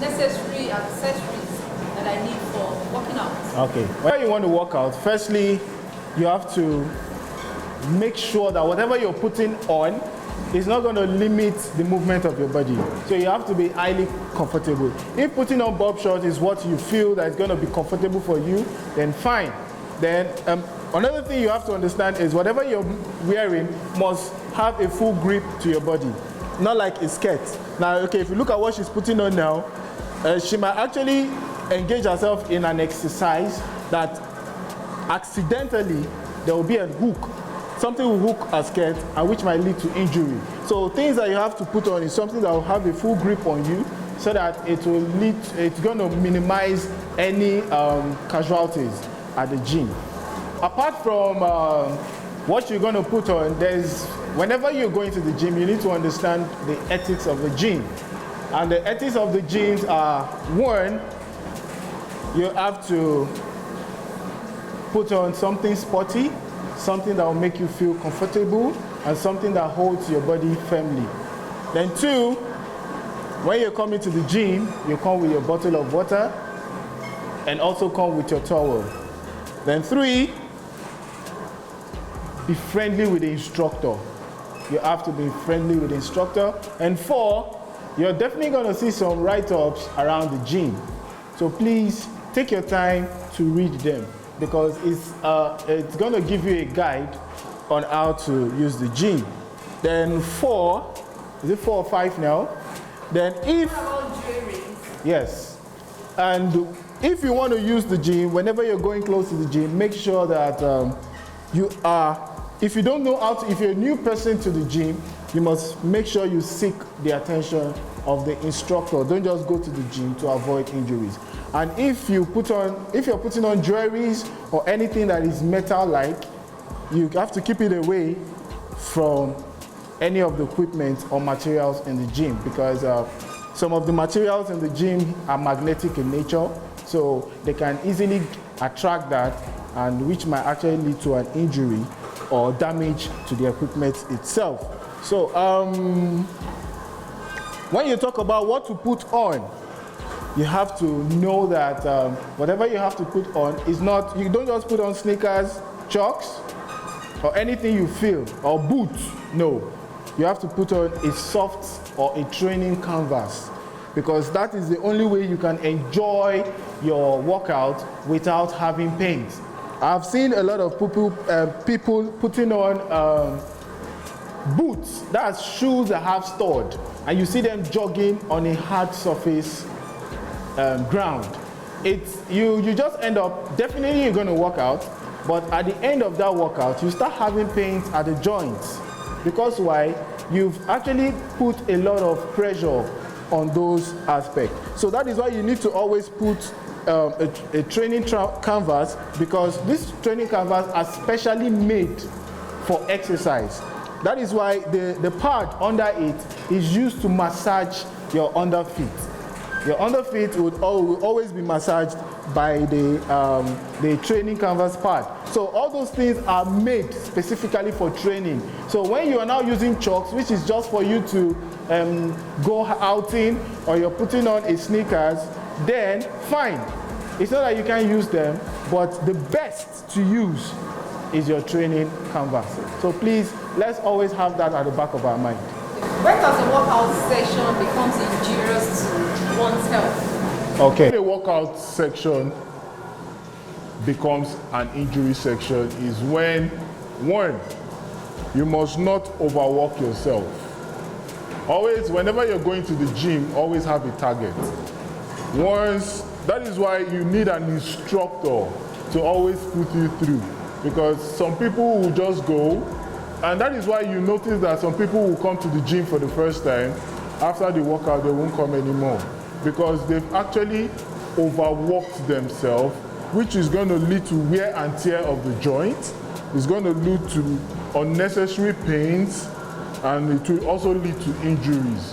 necessary accessories that I need for working out. Okay. When you want to work out, firstly, you have to make sure that whatever you're putting on is not going to limit the movement of your body. So you have to be highly comfortable. If putting on bob shorts is what you feel that is going to be comfortable for you, then fine. Then another thing you have to understand is whatever you're wearing must have a full grip to your body, not like a skirt. Now, okay, if you look at what she's putting on now, she might actually engage herself in an exercise that accidentally there will be a hook. Something will hook a skirt and which might lead to injury. So things that you have to put on is something that will have a full grip on you so that it's going to minimize any casualties at the gym. Apart from what you're going to put on, whenever you're going to the gym, you need to understand the ethics of the gym. And the ethics of the gyms are, one, you have to put on something sporty, something that will make you feel comfortable, and something that holds your body firmly. Then two, when you're coming to the gym, you come with your bottle of water and also come with your towel. Then three, be friendly with the instructor. You have to be friendly with the instructor. And four, you're definitely going to see some write-ups around the gym. So please take your time to read them, because it's going to give you a guide on how to use the gym. Then four, is it 4 or 5 now? Then if, yes, and if you want to use the gym, whenever you're going close to the gym, make sure that if you don't know how to, if you're a new person to the gym, you must make sure you seek the attention of the instructor. Don't just go to the gym to avoid injuries. And if you're putting on jewelries or anything that is metal-like, you have to keep it away from any of the equipment or materials in the gym, because some of the materials in the gym are magnetic in nature, so they can easily attract that, and which might actually lead to an injury or damage to the equipment itself. So when you talk about what to put on, you have to know that whatever you have to put on is not, you don't just put on sneakers, Chuks, or anything you feel, or boots. No, you have to put on a soft or a training canvas, because that is the only way you can enjoy your workout without having pains. I've seen a lot of people putting on boots, that's shoes that have stored, and you see them jogging on a hard surface ground. You just end up, definitely you're going to work out, but at the end of that workout, you start having pains at the joints. Because why? You've actually put a lot of pressure on those aspects. So that is why you need to always put a training canvas, because this training canvas are specially made for exercise. That is why the pad under it is used to massage your underfeet. Your underfeet will always be massaged by the training canvas pad. So all those things are made specifically for training. So when you are now using Chuks, which is just for you to go outing, or you're putting on a sneakers, then fine. It's not that you can't use them, but the best to use is your training canvas. So please, let's always have that at the back of our mind. When does a workout session becomes injurious to one's health? Okay. The workout section becomes an injury section is when, one, you must not overwork yourself. Always, whenever you're going to the gym, always have a target. That is why you need an instructor to always put you through, because some people will just go, and that is why you notice that some people will come to the gym for the first time. After the workout, they won't come anymore, because they've actually overworked themselves, which is going to lead to wear and tear of the joint. It's going to lead to unnecessary pains, and it will also lead to injuries.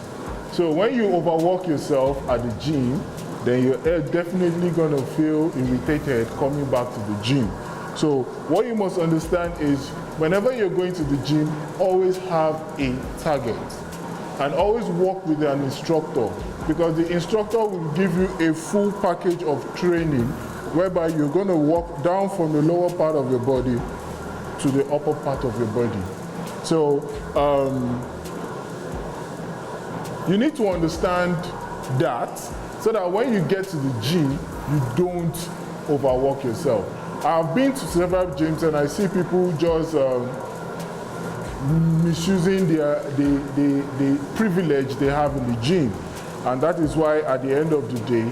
So when you overwork yourself at the gym, then you're definitely going to feel irritated coming back to the gym. So what you must understand is, whenever you're going to the gym, always have a target, and always work with an instructor. because the instructor will give you a full package of training whereby you're going to walk down from the lower part of your body to the upper part of your body. So you need to understand that so that when you get to the gym, you don't overwork yourself. I've been to several gyms and I see people just misusing the privilege they have in the gym. And that is why at the end of the day,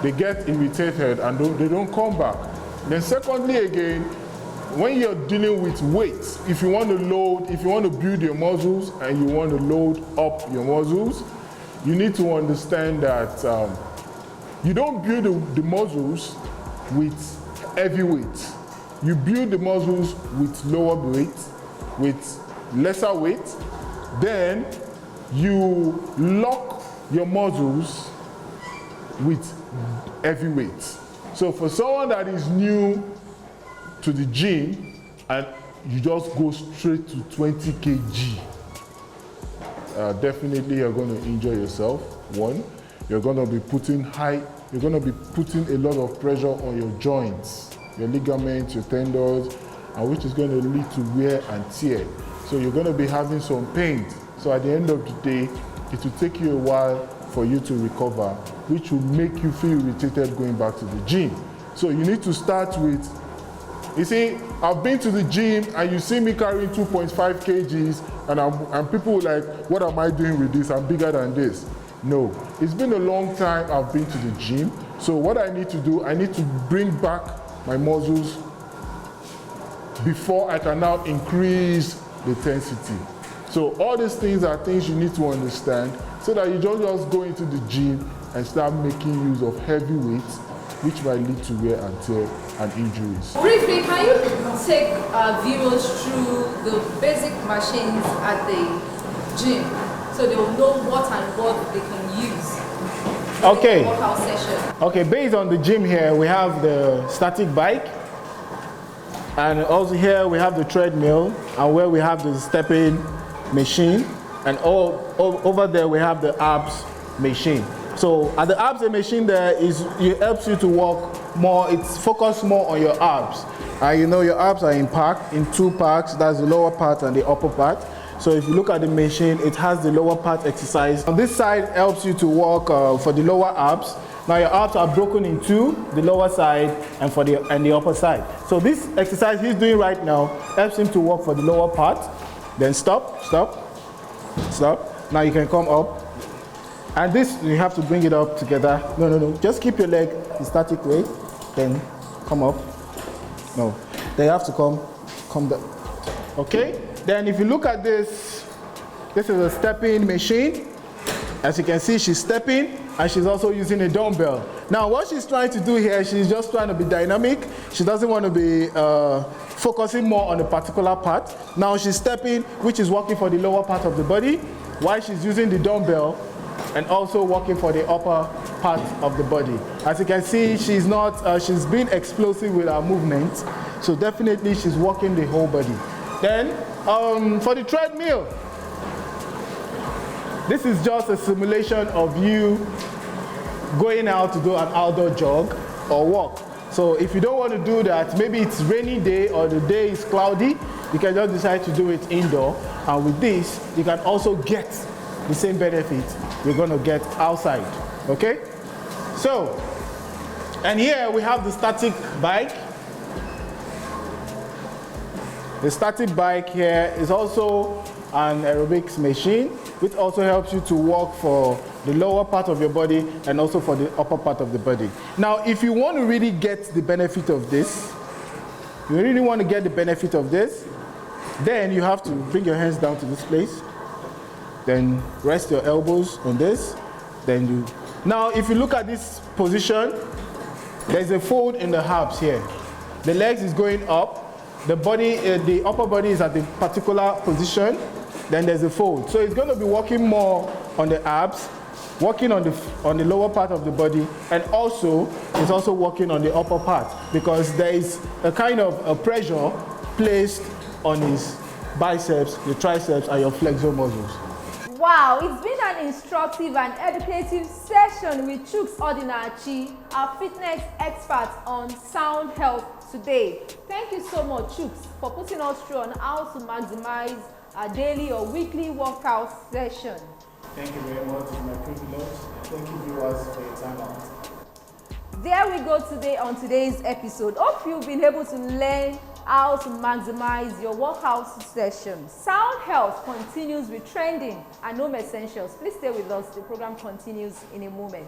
they get irritated and they don't come back. Then secondly again, when you're dealing with weights, if you want to build your muscles and you want to load up your muscles, you need to understand that you don't build the muscles with heavy weights. You build the muscles with lower weight, with lesser weight, then you lock your muscles with heavy weights. So for someone that is new to the gym and you just go straight to 20 kg, definitely you're going to injure yourself. One, you're going to be putting a lot of pressure on your joints, your ligaments, your tendons, and which is going to lead to wear and tear. So you're going to be having some pain. So at the end of the day, it will take you a while for you to recover, which will make you feel irritated going back to the gym. So you need to start with, you see, I've been to the gym and you see me carrying 2.5 kgs and people are like, what am I doing with this? I'm bigger than this. No, it's been a long time I've been to the gym. So what I need to do, I need to bring back my muscles before I can now increase the intensity. So all these things are things you need to understand so that you don't just go into the gym and start making use of heavy weights, which might lead to wear and tear and injuries. Briefly, can you take viewers through the basic machines at the gym so they will know what and what they can use? Okay. Workout session. Okay, based on the gym here, we have the static bike. And also here we have the treadmill, and where we have the stepping machine. And over there we have the abs machine. So at the abs machine there it helps you to walk more, it's focused more on your abs. You know your abs are in two parts, that's the lower part and the upper part. So if you look at the machine, it has the lower part exercise. On this side helps you to walk for the lower abs. Now your abs are broken in two, the lower side and the upper side. So this exercise he's doing right now helps him to walk for the lower part. Then stop. Now you can come up. And this, you have to bring it up together. No. Just keep your leg in static way. Then come up. No. Then you have to come down. Okay? Then if you look at this, this is a stepping machine. As you can see, she's stepping and she's also using a dumbbell. Now what she's trying to do here, she's just trying to be dynamic. She doesn't want to be focusing more on a particular part. Now she's stepping, which is working for the lower part of the body, while she's using the dumbbell and also working for the upper part of the body. As you can see, she's been explosive with her movements. So definitely she's working the whole body. Then for the treadmill, this is just a simulation of you going out to do an outdoor jog or walk. So if you don't want to do that, maybe it's rainy day or the day is cloudy, you can just decide to do it indoor. And with this, you can also get the same benefit you're going to get outside. Okay? So, and here we have the static bike. The static bike here is also an aerobics machine, which also helps you to walk for the lower part of your body and also for the upper part of the body. Now, if you want to really get the benefit of this, then you have to bring your hands down to this place, then rest your elbows on this, Now, if you look at this position, there's a fold in the abs here. The legs is going up, the body, the upper body is at the particular position, then there's a fold. So it's going to be working more on the abs, working on the lower part of the body, and also it's also working on the upper part because there is a kind of a pressure placed on his biceps, your triceps, and your flexor muscles. Wow, it's been an instructive and educative session with Chuks Odinachi, our fitness expert on sound health today. Thank you so much, Chuks, for putting us through on how to maximize our daily or weekly workout session. Thank you very much. It's my privilege. Thank you, viewers, for your time out. There we go today on today's episode. Hope you've been able to learn how to maximize your workout session. Sound health continues with trending and home essentials. Please stay with us. The program continues in a moment.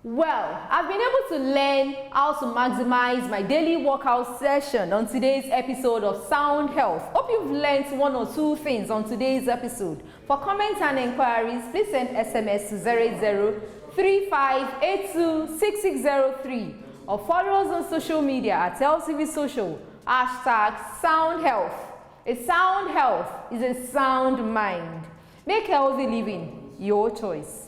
Well, I've been able to learn how to maximize my daily workout session on today's episode of Sound Health. Hope you've learned one or two things on today's episode. For comments and inquiries, please send SMS to 08035826603 or follow us on social media at LTV Social, #Sound Health. A sound health is a sound mind. Make healthy living your choice.